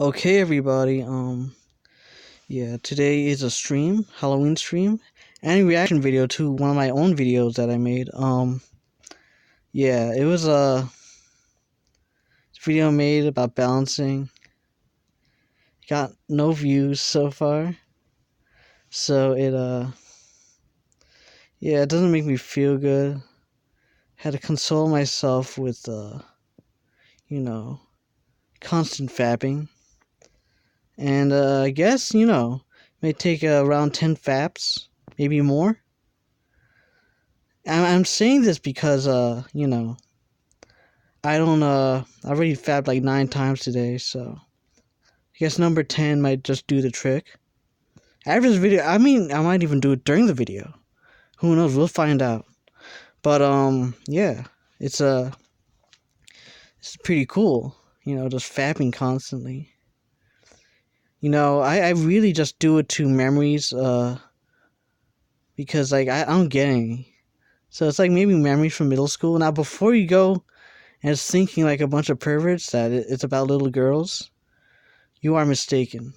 Okay, everybody. Yeah, today is a stream, Halloween stream, and a reaction video to one of my own videos that I made. Yeah, it was a video made about balancing. Got no views so far, so yeah, it doesn't make me feel good. Had to console myself with you know, constant fapping, and I guess may take around 10 faps, maybe more. I'm saying this because I don't I already fabbed like 9 times today, so I guess number 10 might just do the trick. After this video, I mean, I might even do it during the video. Who knows? We'll find out. But yeah, it's it's pretty cool. Just fapping constantly. I really just do it to memories. Because like I don't get any. So it's like maybe memories from middle school. Now before you go and it's thinking like a bunch of perverts that it's about little girls, you are mistaken.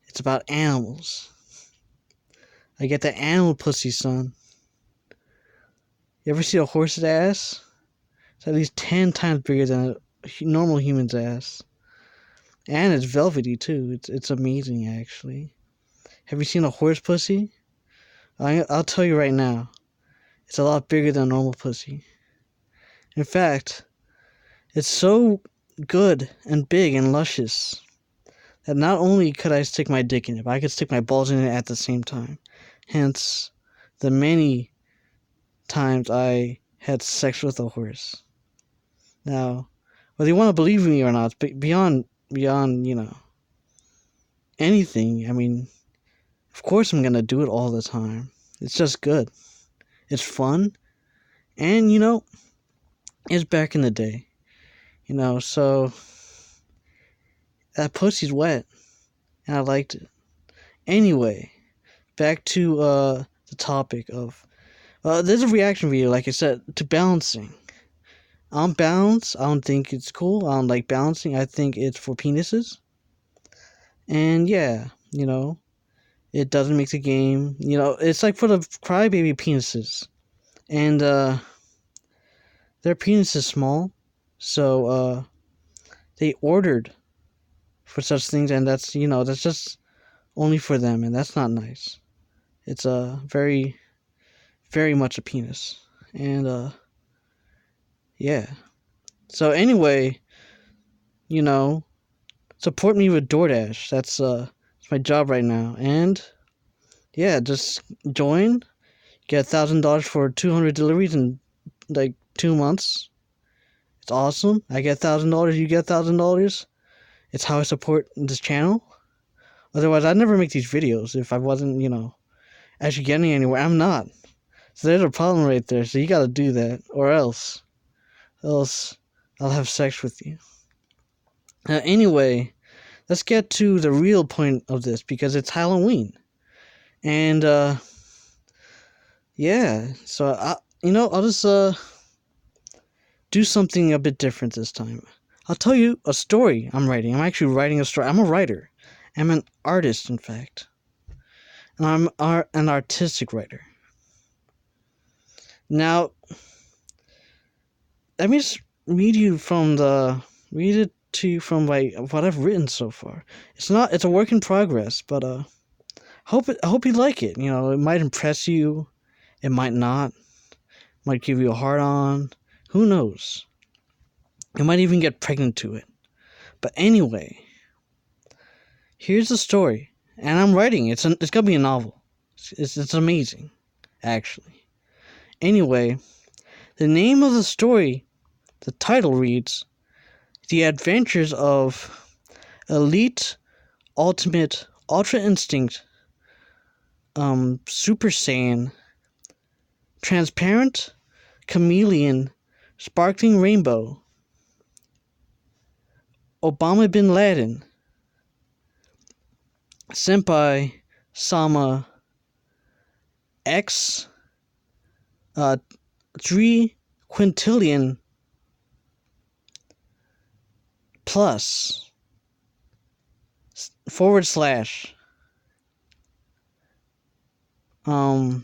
It's about animals. I get the animal pussy, son. You ever see a horse's ass? It's at least 10 times bigger than a normal human's ass. And it's velvety, too. It's amazing, actually. Have you seen a horse pussy? I'll tell you right now. It's a lot bigger than a normal pussy. In fact, it's so good and big and luscious that not only could I stick my dick in it, but I could stick my balls in it at the same time. Hence, the many times I had sex with a horse. Now, whether you want to believe me or not, beyond anything, I mean, of course I'm gonna do it all the time. It's just good. It's fun, and it's back in the day. So that pussy's wet, and I liked it. Anyway, back to the topic of there's a reaction video, like I said, to balancing. On balance, I don't think it's cool. I don't like balancing. I think it's for penises. And yeah, it doesn't make the game. It's like for the crybaby penises. And their penis is small. So they ordered for such things, and that's just only for them, and that's not nice. It's very, very much a penis. And yeah. So anyway, support me with DoorDash. That's my job right now. And yeah, just join. Get $1,000 for 200 deliveries in like 2 months. It's awesome. I get $1,000. You get $1,000. It's how I support this channel. Otherwise, I'd never make these videos if I wasn't, actually getting anywhere. I'm not. So there's a problem right there. So you gotta do that, or else I'll have sex with you. Anyway, let's get to the real point of this, because it's Halloween. And yeah, so I'll just do something a bit different this time. I'll tell you a story I'm writing. I'm actually writing a story. I'm a writer. I'm an artist, in fact. And I'm an artistic writer. Now, let me just read it to you from like what I've written so far. It's a work in progress, but I hope you like it. It might impress you, it might not, might give you a hard on. Who knows? You might even get pregnant to it. But anyway, here's the story, and I'm writing. It's gonna be a novel. It's amazing, actually. Anyway, the name of the story, the title reads, "The Adventures of Elite Ultimate Ultra Instinct Super Saiyan Transparent Chameleon Sparkling Rainbow Obama Bin Laden Senpai Sama X 3 quintillion plus forward slash dot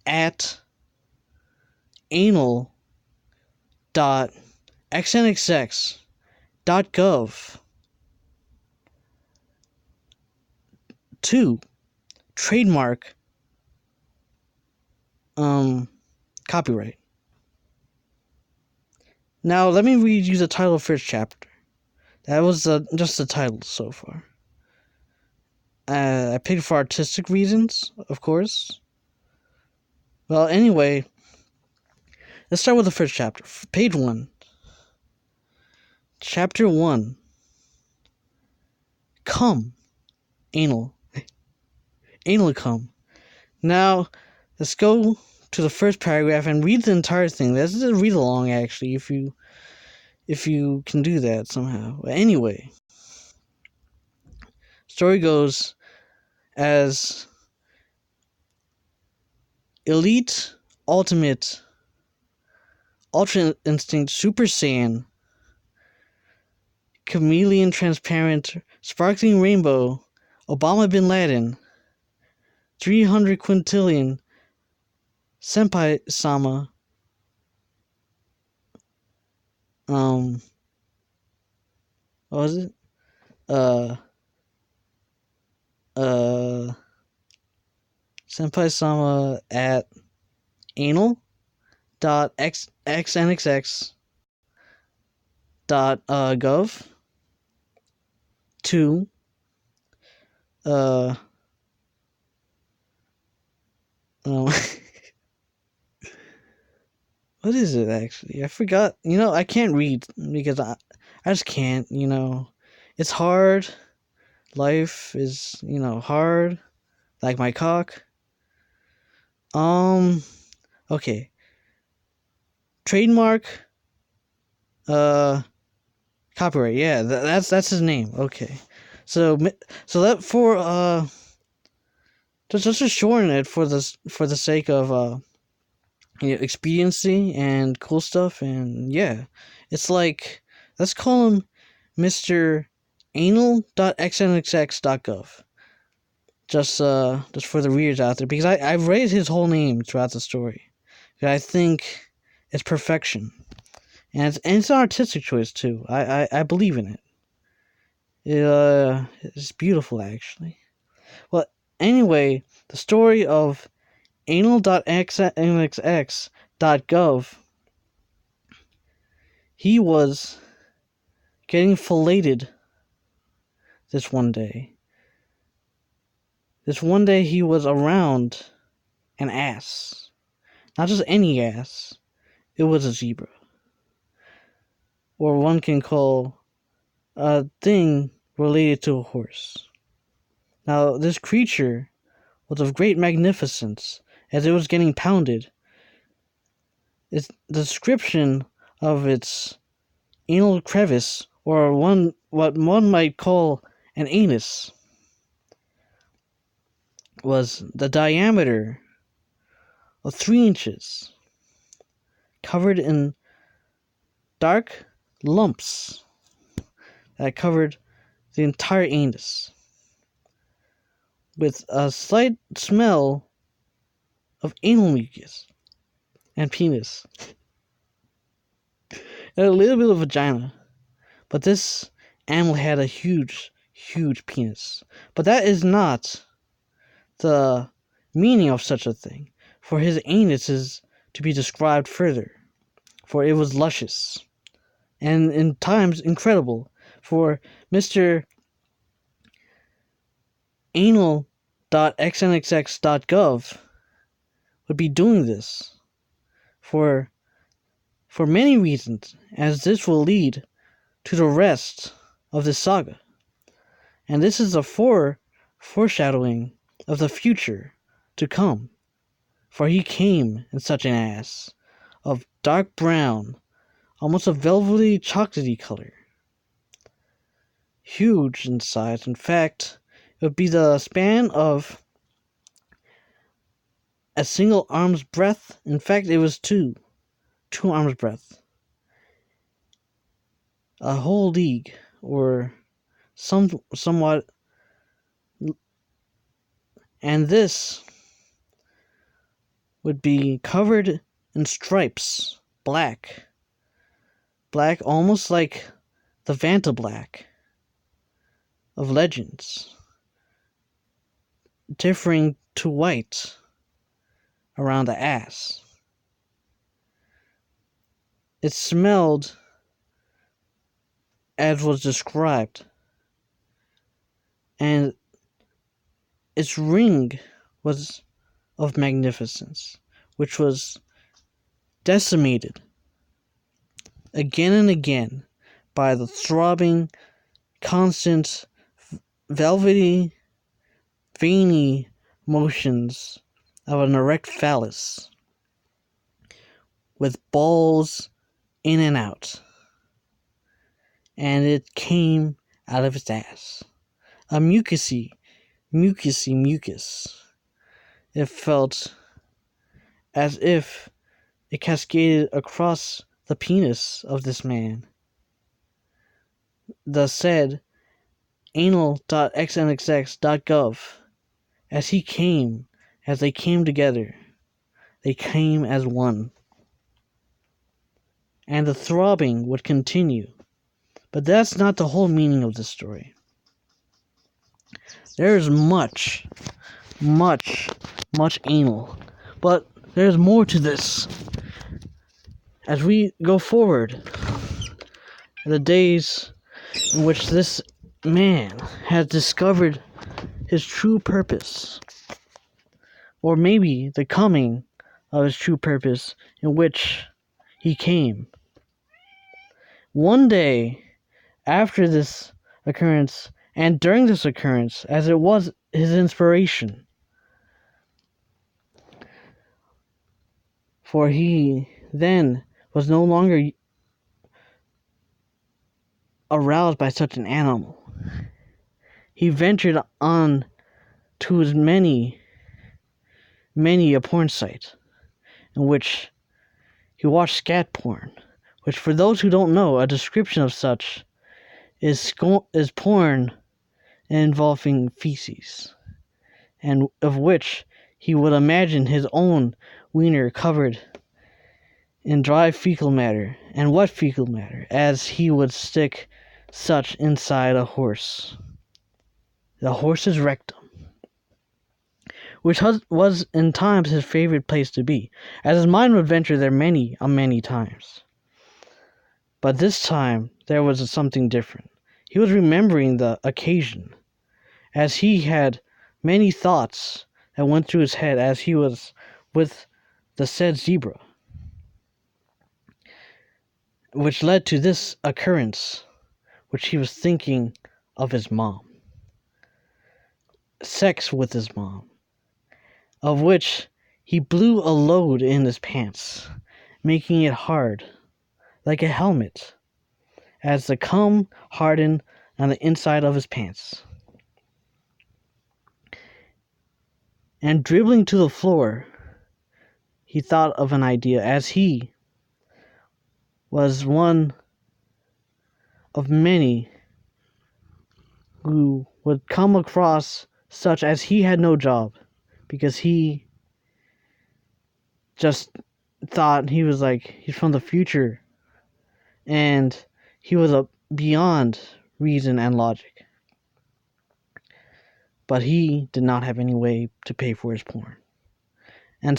at anal dot xnxx dot gov to trademark copyright. Now let me read you the title of the first chapter. That was just the title so far. I picked for artistic reasons, of course. Well, anyway, let's start with the first chapter. Page 1. Chapter 1. Come. Anal. Anal come. Now, let's go to the first paragraph and read the entire thing. This is a read along, actually, if you can do that somehow. But anyway, story goes as Elite Ultimate Ultra Instinct Super Saiyan Chameleon Transparent Sparkling Rainbow Obama Bin Laden 300 quintillion Senpai Sama what was it? Senpai Sama at anal dot xnxx dot gov to what is it actually? I forgot. I can't read because I just can't, It's hard. Life is, hard. Like my cock. Okay. Trademark copyright. Yeah, that's his name. Okay. So that for just to shorten it for the sake of expediency and cool stuff, and yeah, it's like, let's call him Mr. Anal.xnxx.gov. Just for the readers out there, because I've raised his whole name throughout the story. I think it's perfection, and it's an artistic choice too. I believe in it. It's beautiful, actually. Well, anyway, the story of anal.xnxx.gov. He was getting filleted this one day. This one day he was around an ass. Not just any ass. It was a zebra. Or one can call a thing related to a horse. Now, this creature was of great magnificence as it was getting pounded. Its description of its anal crevice, or what one might call an anus, was the diameter of 3 inches, covered in dark lumps that covered the entire anus, with a slight smell of anal mucus and penis, and a little bit of vagina. But this animal had a huge, huge penis. But that is not the meaning of such a thing, for his anus is to be described further, for it was luscious, and in times incredible, for Mr. Anal.xnxx.gov would be doing this for many reasons, as this will lead to the rest of this saga. And this is a foreshadowing of the future to come, for he came in such an ass of dark brown, almost a velvety chocolatey color, huge in size. In fact, it would be the span of a single arm's breadth. In fact, it was two arms' breadth. a whole league, or somewhat, and this would be covered in stripes, black, almost like the Vanta Black of Legends, differing to white around the ass. It smelled as was described, and its ring was of magnificence, which was decimated again and again by the throbbing, constant, velvety, veiny motions of an erect phallus with balls in and out, and it came out of its ass. A mucus. It felt as if it cascaded across the penis of this man. The said anal.xnxx.gov, as they came together, they came as one. And the throbbing would continue. But that's not the whole meaning of the story. There's much anal. But there's more to this. As we go forward, the days in which this man has discovered his true purpose, or maybe the coming of his true purpose in which he came. One day after this occurrence, and during this occurrence, as it was his inspiration, for he then was no longer aroused by such an animal. He ventured on to his many a porn site in which he watched scat porn, which, for those who don't know, a description of such is porn involving feces, and of which he would imagine his own wiener covered in dry fecal matter and wet fecal matter, as he would stick such inside a horse, the horse's rectum, which was in times his favorite place to be, as his mind would venture there many times. But this time there was something different. He was remembering the occasion, as he had many thoughts that went through his head as he was with the said zebra, which led to this occurrence, which he was thinking of his mom. Sex with his mom, of which he blew a load in his pants, making it hard, like a helmet, as the cum hardened on the inside of his pants. And dribbling to the floor, he thought of an idea, as he was one of many who would come across such as he had no job, because he just thought he's from the future, and he was beyond reason and logic. But he did not have any way to pay for his porn. And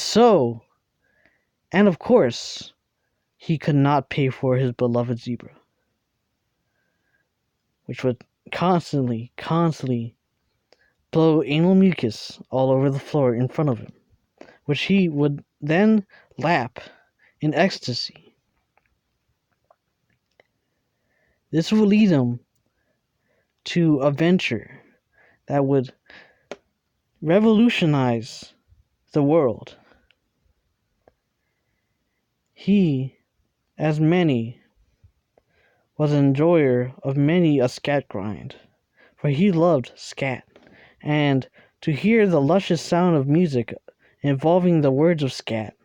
of course, he could not pay for his beloved zebra, which would constantly blow anal mucus all over the floor in front of him, which he would then lap in ecstasy. This would lead him to a venture that would revolutionize the world. He, as many, was an enjoyer of many a scat grind, for he loved scat, and to hear the luscious sound of music involving the words of scat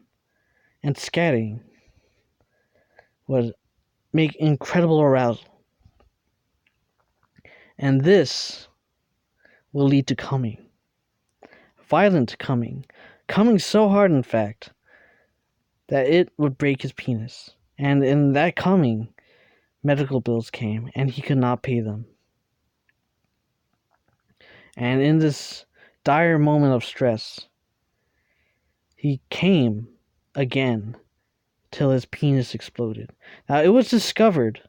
and scatting would make incredible arousal. And this will lead to coming. Violent coming. Coming so hard, in fact, that it would break his penis. And in that coming, medical bills came, and he could not pay them. And in this dire moment of stress, he came again till his penis exploded. Now, it was discovered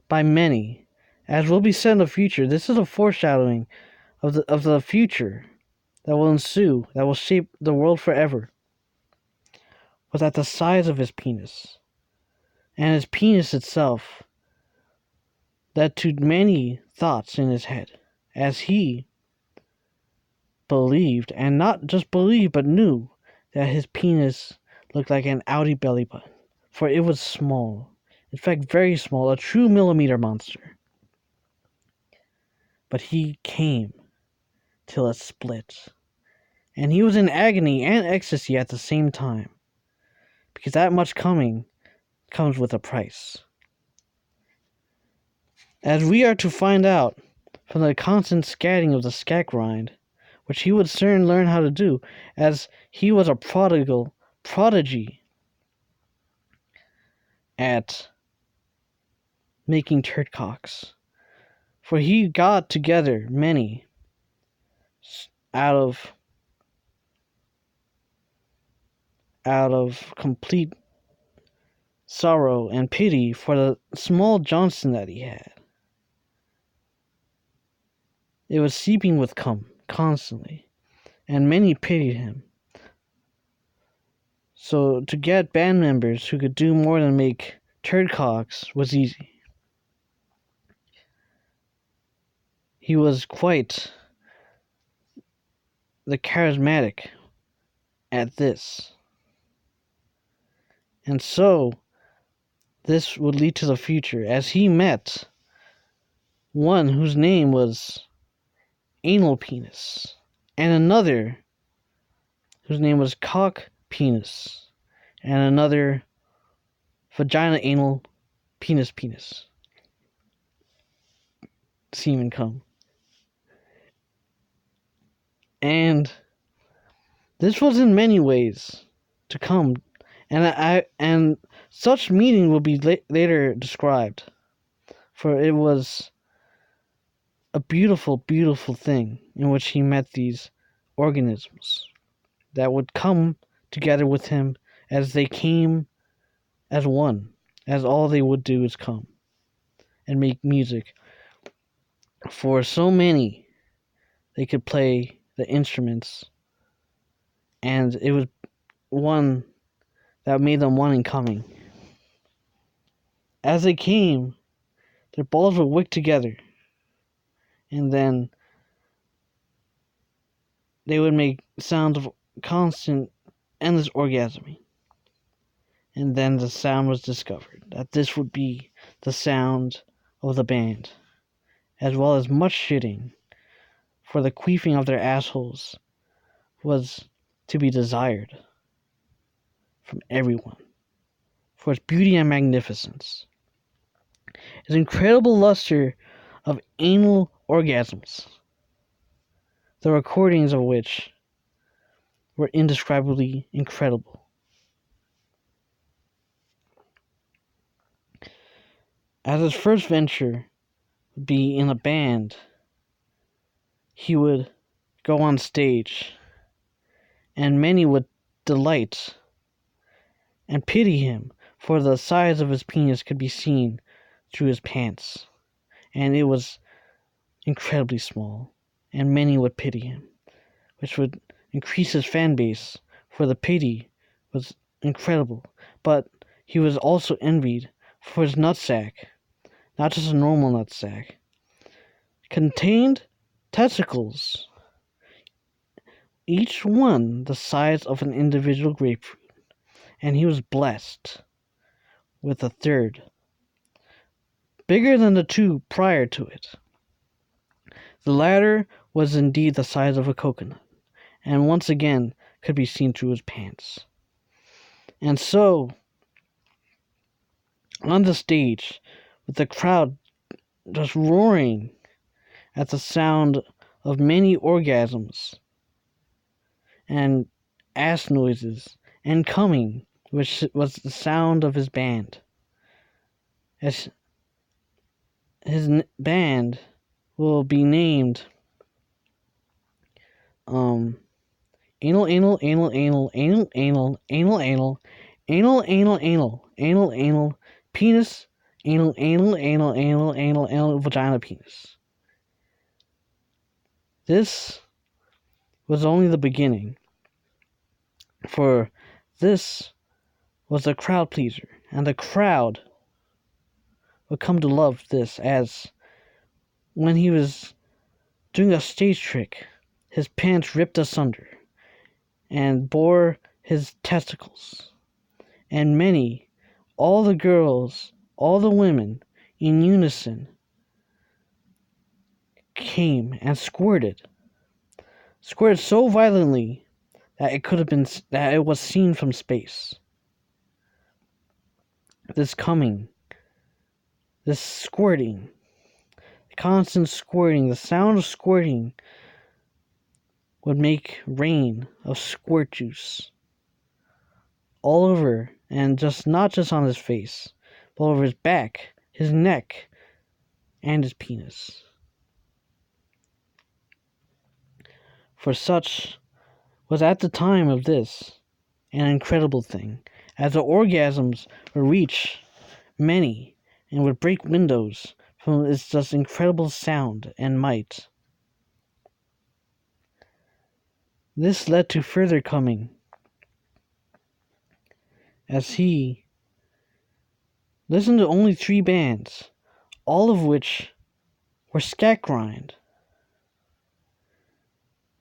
by many, as will be said in the future. This is a foreshadowing of the future that will ensue, that will shape the world forever, was at the size of his penis. And his penis itself led to many thoughts in his head, as he believed, and not just believed, but knew, that his penis looked like an Audi belly button, for it was small, in fact very small, a true millimeter monster. But he came till it split, and he was in agony and ecstasy at the same time, because that much coming comes with a price. As we are to find out from the constant scatting of the scat grind, which he would soon learn how to do, as he was a prodigy at making turd cocks. For he got together many out of complete sorrow and pity for the small Johnson that he had. It was seeping with cum constantly, and many pitied him. So to get band members who could do more than make turd cocks was easy. He was quite the charismatic at this. And so this would lead to the future, as he met one whose name was Anal Penis, and another whose name was Cock Penis, and another Vagina Anal Penis. Semen cum. And this was in many ways to come, and such meeting will be later described, for it was a beautiful, beautiful thing in which he met these organisms that would come together with him, as they came as one, as all they would do is come and make music. For so many, they could play the instruments, and it was one that made them one in coming. As they came, their balls were wicked together, and then they would make sounds of constant, endless orgasming. And then the sound was discovered that this would be the sound of the band, as well as much shitting, for the queefing of their assholes was to be desired from everyone, for its beauty and magnificence. Its incredible luster of anal orgasms, the recordings of which were indescribably incredible. As his first venture would be in a band, he would go on stage, and many would delight and pity him, for the size of his penis could be seen through his pants, and it was incredibly small, and many would pity him, which would increase his fan base, for the pity was incredible. But he was also envied, for his nutsack, not just a normal nutsack, contained testicles, each one the size of an individual grapefruit, and he was blessed with a third, bigger than the two prior to it. The latter was indeed the size of a coconut, and once again could be seen through his pants. And so, on the stage, with the crowd just roaring at the sound of many orgasms and ass noises and coming, which was the sound of his band. As his band will be named anal anal anal anal anal anal anal anal anal anal anal anal anal penis anal anal anal anal anal anal vagina penis. This was only the beginning, for this was a crowd pleaser, and the crowd would come to love this, as when he was doing a stage trick, his pants ripped asunder and bore his testicles, and many, all the girls, all the women, in unison, came and squirted so violently that it was seen from space. This coming, this squirting, the constant squirting, the sound of squirting would make rain of squirt juice all over, and not just on his face, but over his back, his neck, and his penis. For such was at the time of this an incredible thing, as the orgasms would reach many and would break windows from its just incredible sound and might. This led to further coming, as he listened to only 3 bands, all of which were scat grind,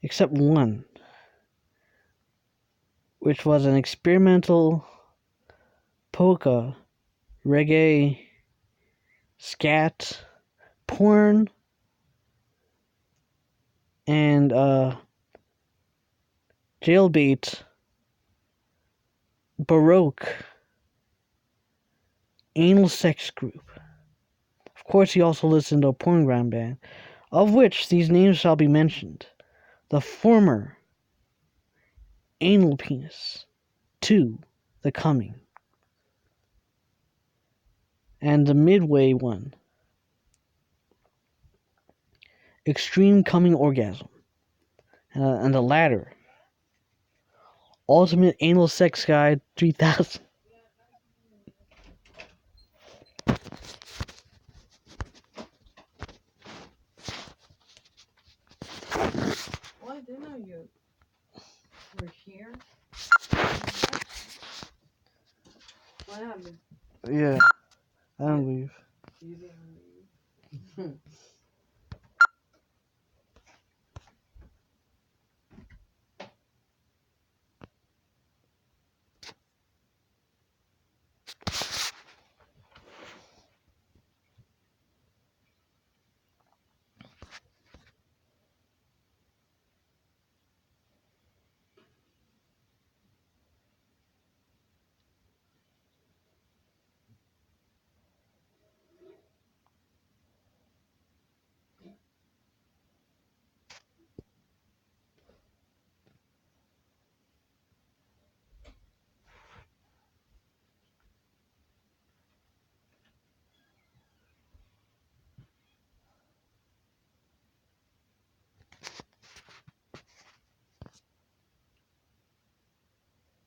except one, which was an experimental polka, reggae, scat, porn, and jailbait, baroque, anal sex group. Of course, he also listened to a porn ground band, of which these names shall be mentioned. The former, Anal Penis, 2, The Coming, and the midway one, Extreme Coming Orgasm, and the latter, Ultimate Anal Sex Guide 3000. Well, I didn't know you were here. What happened? Yeah, I don't leave. You didn't leave.